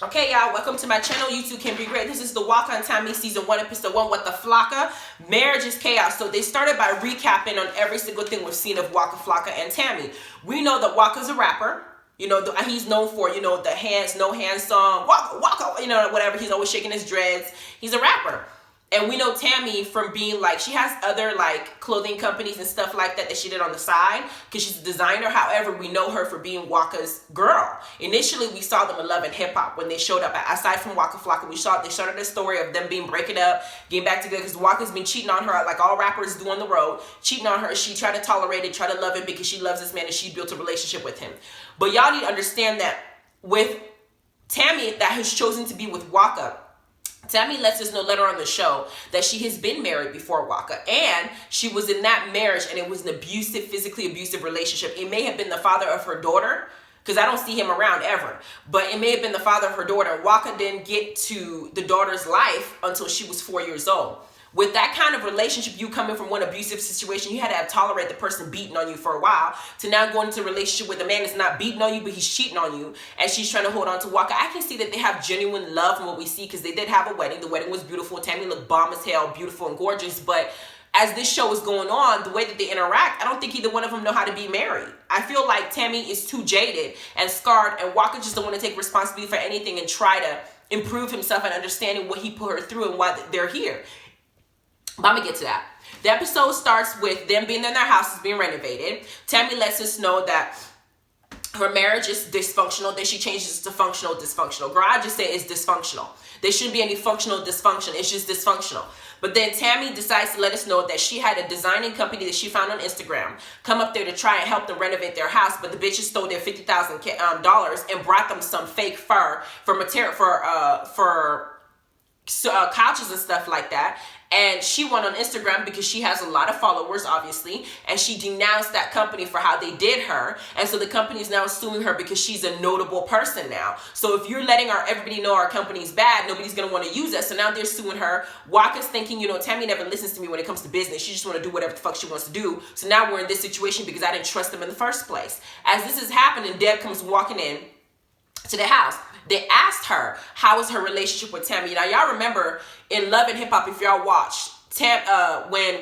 Okay, y'all, welcome to my channel. You too can be great. This is the Waka and Tammy season 1, episode 1 with the Flocka. Marriage is chaos. So they started by recapping on every single thing we've seen of Waka, Flocka, and Tammy. We know that Waka's a rapper. You know, he's known for, you know, the hands, no hands song, Waka, Waka, you know, whatever. He's always shaking his dreads. He's a rapper. And we know Tammy from being like, she has other like clothing companies and stuff like that she did on the side because she's a designer. However, we know her for being Waka's girl. Initially, we saw them in Love and Hip Hop when they showed up. Aside from Waka Flocka, they started the story of them being breaking up, getting back together because Waka's been cheating on her like all rappers do on the road. Cheating on her. She tried to tolerate it, try to love him because she loves this man and she built a relationship with him. But y'all need to understand that with Tammy that has chosen to be with Waka, Tammy lets us know later on the show that she has been married before Waka, and she was in that marriage and it was an abusive, physically abusive relationship. It may have been the father of her daughter, because I don't see him around ever, but it may have been the father of her daughter. Waka didn't get to the daughter's life until she was 4 years old. With that kind of relationship, you coming from one abusive situation, you had to tolerate the person beating on you for a while, to now going into a relationship with a man that's not beating on you, but he's cheating on you, and she's trying to hold on to Waka. I can see that they have genuine love from what we see, because they did have a wedding. The wedding was beautiful. Tammy looked bomb as hell, beautiful and gorgeous, but as this show is going on, the way that they interact, I don't think either one of them know how to be married. I feel like Tammy is too jaded and scarred, and Waka just don't want to take responsibility for anything and try to improve himself and understanding what he put her through and why they're here. But I'm going to get to that. The episode starts with them being in their houses being renovated. Tammy lets us know that her marriage is dysfunctional. Then she changes to functional, dysfunctional. Girl, I just say it's dysfunctional. There shouldn't be any functional dysfunction. It's just dysfunctional. But then Tammy decides to let us know that she had a designing company that she found on Instagram come up there to try and help them renovate their house. But the bitches stole their $50,000 and brought them some fake fur for material for couches and stuff like that. And she went on Instagram because she has a lot of followers, obviously, and she denounced that company for how they did her. And so the company is now suing her because she's a notable person now. So if you're letting everybody know our company's bad, nobody's going to want to use us. So now they're suing her. Waka's thinking, you know, Tammy never listens to me when it comes to business. She just want to do whatever the fuck she wants to do. So now we're in this situation because I didn't trust them in the first place. As this is happening, Deb comes walking in to the house. They asked her, how is her relationship with Tammy? Now, y'all remember in Love and Hip Hop, if y'all watched,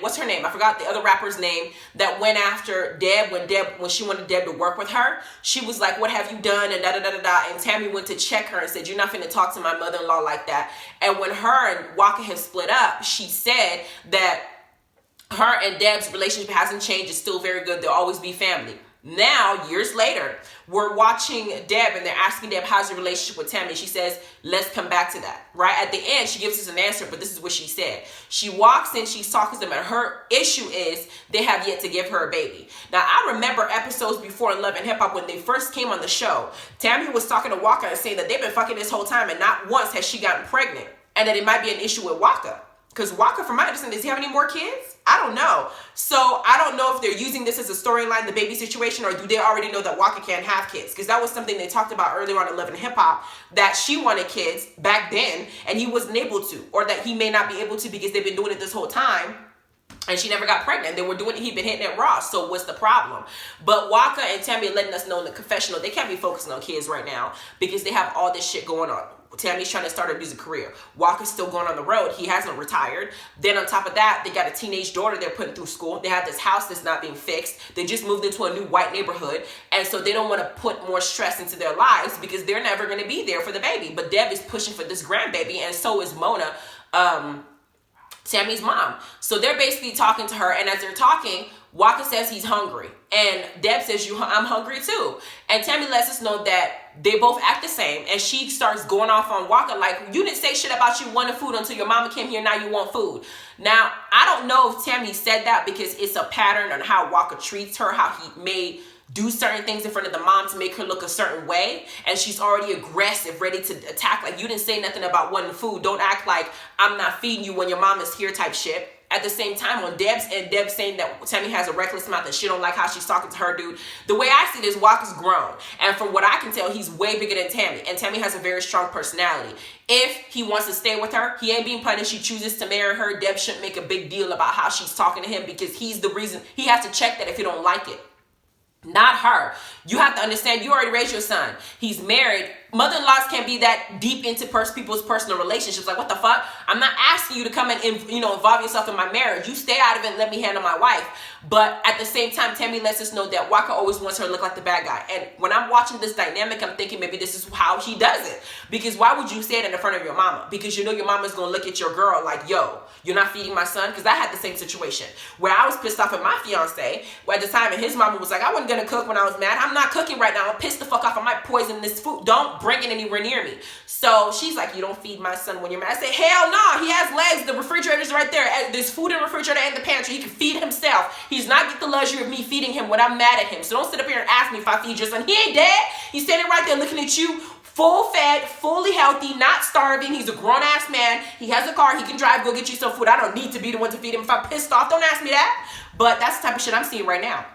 what's her name? I forgot the other rapper's name that went after Deb when she wanted Deb to work with her. She was like, what have you done? And da-da-da-da-da. And Tammy went to check her and said, you're not finna talk to my mother-in-law like that. And when her and Waka have split up, she said that her and Deb's relationship hasn't changed. It's still very good. They'll always be family. Now, years later, we're watching Deb and they're asking Deb, how's your relationship with Tammy? She says, let's come back to that. Right at the end, she gives us an answer, but this is what she said. She walks in, she's talking to them, and her issue is they have yet to give her a baby. Now, I remember episodes before in Love and Hip Hop when they first came on the show. Tammy was talking to Waka and saying that they've been fucking this whole time and not once has she gotten pregnant, and that it might be an issue with Waka. Because Waka, from my understanding, does he have any more kids? I don't know. So I don't know if they're using this as a storyline, the baby situation, or do they already know that Waka can't have kids? Because that was something they talked about earlier on in Love and Hip Hop, that she wanted kids back then and he wasn't able to, or that he may not be able to because they've been doing it this whole time. And she never got pregnant. They were doing it. He'd been hitting it raw. So what's the problem? But Waka and Tammy are letting us know in the confessional, they can't be focusing on kids right now because they have all this shit going on. Tammy's trying to start a music career. Waka's still going on the road. He hasn't retired. Then on top of that, they got a teenage daughter they're putting through school. They have this house that's not being fixed. They just moved into a new white neighborhood. And so they don't want to put more stress into their lives because they're never going to be there for the baby. But Deb is pushing for this grandbaby, and so is Mona, Tammy's mom. So they're basically talking to her, and as they're talking, Waka says he's hungry. And Deb says, I'm hungry too. And Tammy lets us know that they both act the same. And she starts going off on Waka like, you didn't say shit about you wanting food until your mama came here. Now you want food. Now, I don't know if Tammy said that because it's a pattern on how Waka treats her, how he may do certain things in front of the mom to make her look a certain way, and she's already aggressive, ready to attack. Like, you didn't say nothing about wanting food. Don't act like I'm not feeding you when your mom is here type shit. At the same time, on Deb's and Deb saying that Tammy has a reckless mouth and she don't like how she's talking to her dude, the way I see it is Waka's grown. And from what I can tell, he's way bigger than Tammy. And Tammy has a very strong personality. If he wants to stay with her, he ain't being punished. She chooses to marry her. Deb shouldn't make a big deal about how she's talking to him because he's the reason. He has to check that if he don't like it. Not her. You have to understand, you already raised your son. He's married mother-in-laws can't be that deep into people's personal relationships. Like, what the fuck? I'm not asking you to come and involve yourself in my marriage. You stay out of it and let me handle my wife. But at the same time, Tammy lets us know that Waka always wants her to look like the bad guy. And when I'm watching this dynamic, I'm thinking maybe this is how he does it. Because why would you say it in front of your mama? Because you know your mama's going to look at your girl like, yo, you're not feeding my son? Because I had the same situation where I was pissed off at my fiance at the time, and his mama was like, I wasn't going to cook when I was mad. I'm not cooking right now. I'm pissed the fuck off. I might poison this food. Don't bring it anywhere near me. So she's like, you don't feed my son when you're mad. I say, hell no. He has legs. The refrigerator's right there. There's food in the refrigerator and the pantry. He can feed himself. He's not get the luxury of me feeding him when I'm mad at him. So don't sit up here and ask me if I feed your son. He ain't dead. He's standing right there looking at you, full fed, fully healthy, not starving. He's a grown-ass man. He has a car. He can drive. Go get you some food. I don't need to be the one to feed him. If I'm pissed off, don't ask me that. But that's the type of shit I'm seeing right now.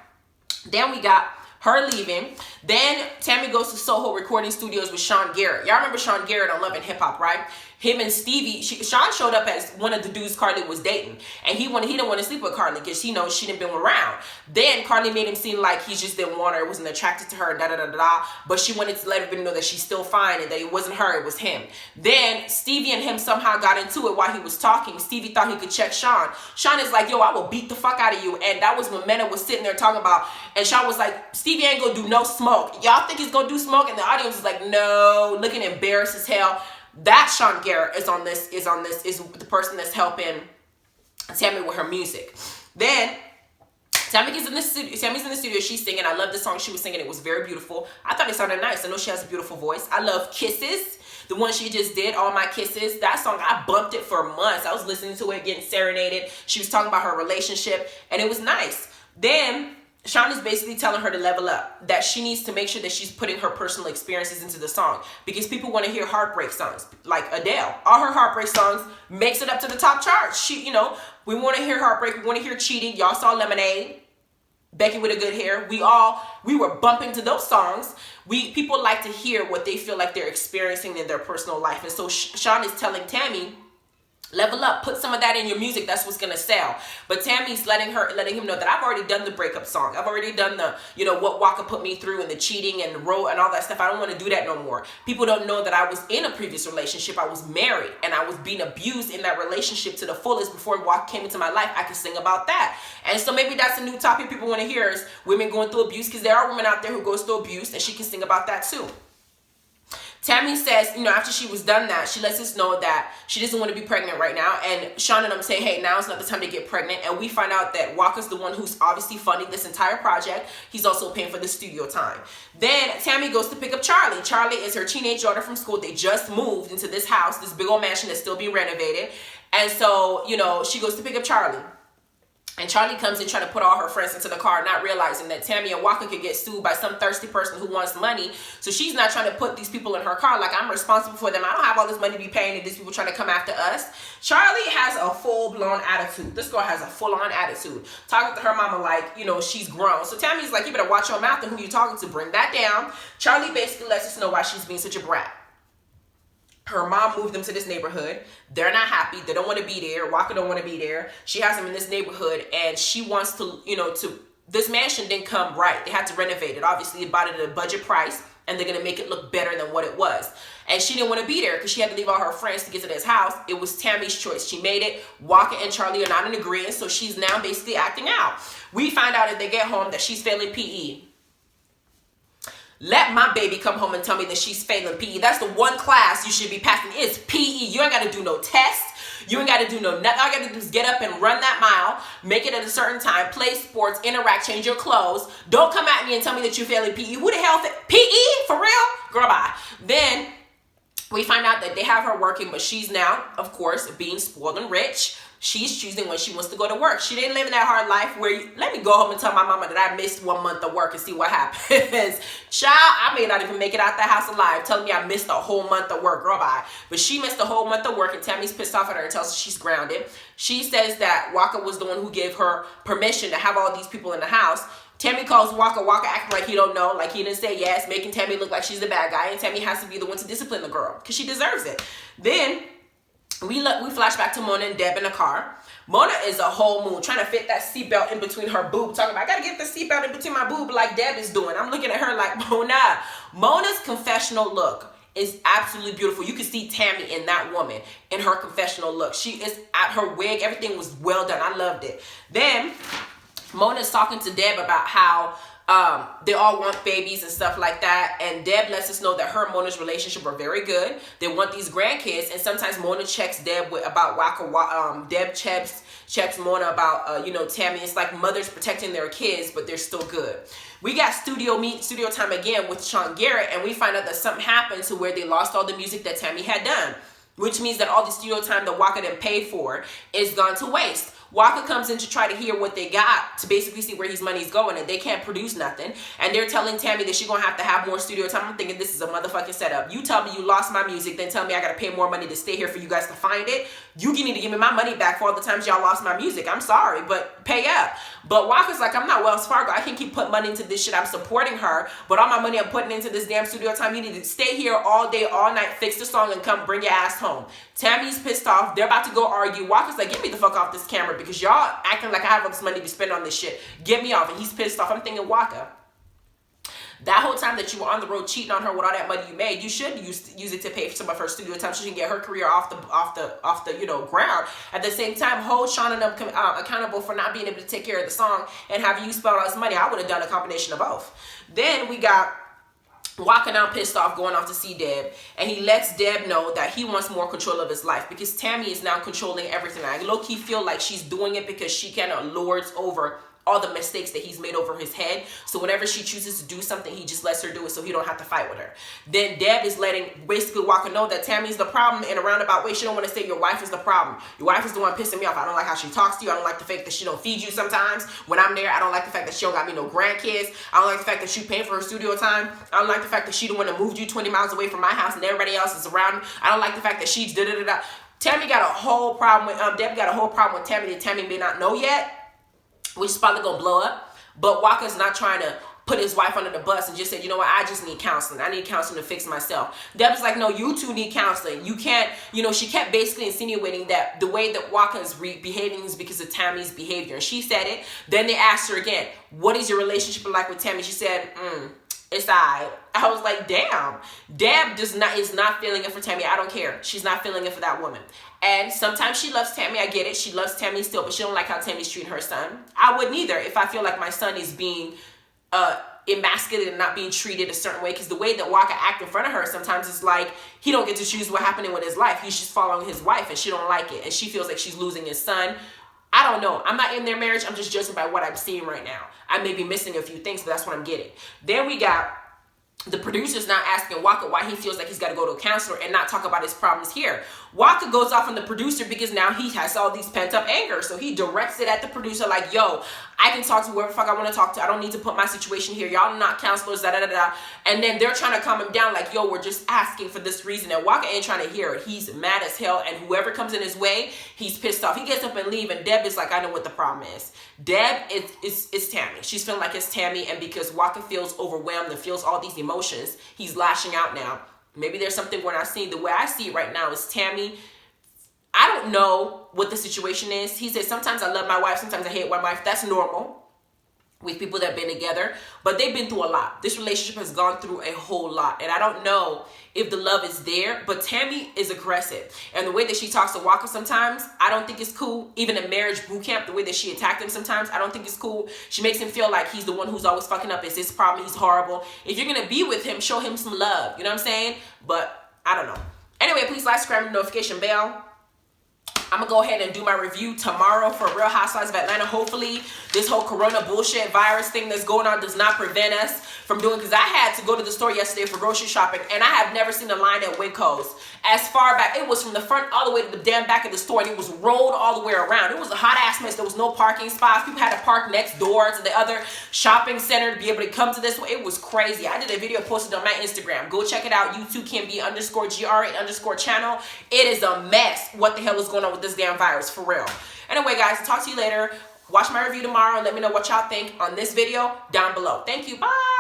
Then we got her leaving. Then Tammy goes to Soho Recording Studios with Sean Garrett. Y'all remember Sean Garrett on Love and Hip Hop, right? Him and Stevie, Sean showed up as one of the dudes Carly was dating. And he didn't want to sleep with Carly because he knows she didn't been around. Then Carly made him seem like he just didn't want her, wasn't attracted to her, da-da-da-da-da. But she wanted to let everybody know that she's still fine and that it wasn't her, it was him. Then Stevie and him somehow got into it while he was talking. Stevie thought he could check Sean. Sean is like, yo, I will beat the fuck out of you. And that was when Mena was sitting there talking about, and Sean was like, Stevie ain't gonna do no smoke. Y'all think he's gonna do smoke? And the audience is like, no, looking embarrassed as hell. That Sean Garrett is the person that's helping Tammy with her music. Then Tammy's in the studio. She's singing. I love the song she was singing. It was very beautiful. I thought it sounded nice. I know she has a beautiful voice. I love Kisses. The one she just did, All My Kisses. That song, I bumped it for months. I was listening to it, getting serenaded. She was talking about her relationship, and it was nice. Then Sean is basically telling her to level up, that she needs to make sure that she's putting her personal experiences into the song, because people want to hear heartbreak songs like Adele. All her heartbreak songs makes it up to the top charts. We want to hear heartbreak. We want to hear cheating. Y'all saw Lemonade. Becky with a good hair. We were bumping to those songs. People like to hear what they feel like they're experiencing in their personal life. And so Sean is telling Tammy, level up, put some of that in your music. That's what's gonna sell. But Tammy's letting him know that I've already done the breakup song. I've already done the, what Waka put me through and the cheating and the road and all that stuff. I don't want to do that no more. People don't know that I was in a previous relationship. I was married and I was being abused in that relationship to the fullest before Waka came into my life. I can sing about that. And so maybe that's a new topic people want to hear, is women going through abuse, because there are women out there who goes through abuse, and she can sing about that too. Tammy says, after she was done that, she lets us know that she doesn't want to be pregnant right now. And Sean and them say, hey, now's not the time to get pregnant. And we find out that Waka's the one who's obviously funding this entire project. He's also paying for the studio time. Then Tammy goes to pick up Charlie. Charlie is her teenage daughter from school. They just moved into this house, this big old mansion that's still being renovated. And so, she goes to pick up Charlie. And Charlie comes in trying to put all her friends into the car, not realizing that Tammy and Waka could get sued by some thirsty person who wants money. So she's not trying to put these people in her car like I'm responsible for them. I don't have all this money to be paying, and these people trying to come after us. Charlie has a full-blown attitude. This girl has a full-on attitude. Talking to her mama like, she's grown. So Tammy's like, you better watch your mouth and who you're talking to. Bring that down. Charlie basically lets us know why she's being such a brat. Her mom moved them to this neighborhood. They're not happy. They don't want to be there. Waka don't want to be there. She has them in this neighborhood, and she wants to, this mansion didn't come right. They had to renovate it. Obviously, they bought it at a budget price, and they're going to make it look better than what it was. And she didn't want to be there because she had to leave all her friends to get to this house. It was Tammy's choice. She made it. Waka and Charlie are not in agreement, so she's now basically acting out. We find out as they get home that she's failing PE. Let my baby come home and tell me that she's failing PE. That's the one class you should be passing, is PE. You ain't got to do no test. You ain't got to do no nothing. All you got to do is get up and run that mile, make it at a certain time, play sports, interact, change your clothes. Don't come at me and tell me that you're failing PE. Who the hell PE? For real? Girl, bye. Then we find out that they have her working, but she's now, of course, being spoiled and rich. She's choosing when she wants to go to work. She didn't live in that hard life where let me go home and tell my mama that I missed 1 month of work and see what happens. Child, I may not even make it out the house alive, telling me I missed a whole month of work. Girl, bye. But she missed a whole month of work, and Tammy's pissed off at her and tells her she's grounded. She says that Waka was the one who gave her permission to have all these people in the house. Tammy calls Waka. Waka acting like he don't know, like he didn't say yes, making Tammy look like she's the bad guy, and Tammy has to be the one to discipline the girl because she deserves it. Then we flash back to Mona and Deb in the car. Mona is a whole moon, trying to fit that seatbelt in between her boob, talking about, I gotta get the seatbelt in between my boob like Deb is doing. I'm looking at her like, Mona's confessional look is absolutely beautiful. You can see Tammy in that woman in her confessional look. She is at her wig. Everything was well done. I loved it. Then Mona's talking to Deb about how they all want babies and stuff like that, and Deb lets us know that her and Mona's relationship are very good. They want these grandkids, and sometimes Mona checks Deb about Waka. Deb checks Mona about Tammy. It's like mothers protecting their kids, but they're still good. We got studio time again with Sean Garrett, and we find out that something happened to where they lost all the music that Tammy had done, which means that all the studio time that Waka didn't pay for is gone to waste. Waka comes in to try to hear what they got to basically see where his money's going, and they can't produce nothing. And they're telling Tammy that she's going to have more studio time. I'm thinking this is a motherfucking setup. You tell me you lost my music, then tell me I got to pay more money to stay here for you guys to find it. You need to give me my money back for all the times y'all lost my music. I'm sorry, but pay up. But Waka's like, I'm not Wells Fargo. I can keep putting money into this shit. I'm supporting her, but all my money I'm putting into this damn studio time. You need to stay here all day, all night, fix the song, and come bring your ass home. Tammy's pissed off. They're about to go argue. Waka's like, get me the fuck off this camera because y'all acting like I have all this money to spend on this shit. Get me off. And he's pissed off. I'm thinking, Waka, that whole time that you were on the road cheating on her with all that money you made, you should use it to pay for some of her studio time so she can get her career off the ground. At the same time, hold Sean and them accountable for not being able to take care of the song and have you spend all this money. I would have done a combination of both. Then we got Waka now pissed off going off to see Deb, and he lets Deb know that he wants more control of his life because Tammy is now controlling everything. I low-key feel like she's doing it because she kind of lords over all the mistakes that he's made over his head. So whenever she chooses to do something, he just lets her do it so he don't have to fight with her. Then Deb is letting basically Waka know that Tammy's the problem in a roundabout way. She don't want to say your wife is the problem. Your wife is the one pissing me off. I don't like how she talks to you. I don't like the fact that she don't feed you sometimes when I'm there. I don't like the fact that she don't got me no grandkids. I don't like the fact that she paying for her studio time. I don't like the fact that she the one that moved you 20 miles away from my house and everybody else is around. I don't like the fact that she's da-da-da-da. Tammy got a whole problem with, Deb got a whole problem with Tammy that Tammy may not know yet, which is probably gonna blow up. But Waka's not trying to put his wife under the bus and just said, you know what, I just need counseling. I need counseling to fix myself. Deb's like, no, you two need counseling. You can't, she kept basically insinuating that the way that Waka is behaving is because of Tammy's behavior. And she said it. Then they asked her again, what is your relationship like with Tammy? She said, it's I was like, damn. Deb is not feeling it for Tammy. I don't care. She's not feeling it for that woman. And sometimes she loves Tammy. I get it. She loves Tammy still, but she don't like how Tammy's treating her son. I wouldn't either if I feel like my son is being emasculated and not being treated a certain way. Because the way that Waka act in front of her sometimes is like he don't get to choose what's happening with his life. He's just following his wife, and she don't like it. And she feels like she's losing his son. I don't know. I'm not in their marriage. I'm just judging by what I'm seeing right now. I may be missing a few things, but that's what I'm getting. Then we got the producer's not asking Waka why he feels like he's got to go to a counselor and not talk about his problems here. Waka goes off on the producer because now he has all these pent-up anger. So he directs it at the producer like, yo, I can talk to whoever the fuck I want to talk to. I don't need to put my situation here. Y'all are not counselors, da-da-da-da. And then they're trying to calm him down like, yo, we're just asking for this reason. And Waka ain't trying to hear it. He's mad as hell. And whoever comes in his way, he's pissed off. He gets up and leave. And Deb is like, I know what the problem is. Deb is Tammy. She's feeling like it's Tammy. And because Waka feels overwhelmed and feels all these emotions, he's lashing out now. Maybe there's something we're not seeing. The way I see it right now is Tammy, I don't know what the situation is. He said, sometimes I love my wife, sometimes I hate my wife. That's normal with people that have been together, but they've been through a lot. This relationship has gone through a whole lot, and I don't know if the love is there, but Tammy is aggressive. And the way that she talks to Waka sometimes, I don't think it's cool. Even in marriage boot camp, the way that she attacked him sometimes, I don't think it's cool. She makes him feel like he's the one who's always fucking up. It's his problem. He's horrible. If you're going to be with him, show him some love. You know what I'm saying? But I don't know. Anyway, please like, subscribe, and notification bell. I'm going to go ahead and do my review tomorrow for Real Housewives of Atlanta. Hopefully, this whole corona bullshit virus thing that's going on does not prevent us from doing, because I had to go to the store yesterday for grocery shopping, and I have never seen a line at Winco's as far back. It was from the front all the way to the damn back of the store, and it was rolled all the way around. It was a hot ass mess. There was no parking spots. People had to park next door to the other shopping center to be able to come to this one. It was crazy. I did a video posted on my Instagram. Go check it out. YouTube_GRA_channel. It is a mess. What the hell is going on with this damn virus, for real? Anyway, guys, I'll talk to you later. Watch my review tomorrow. Let me know what y'all think on this video down below. Thank you. Bye.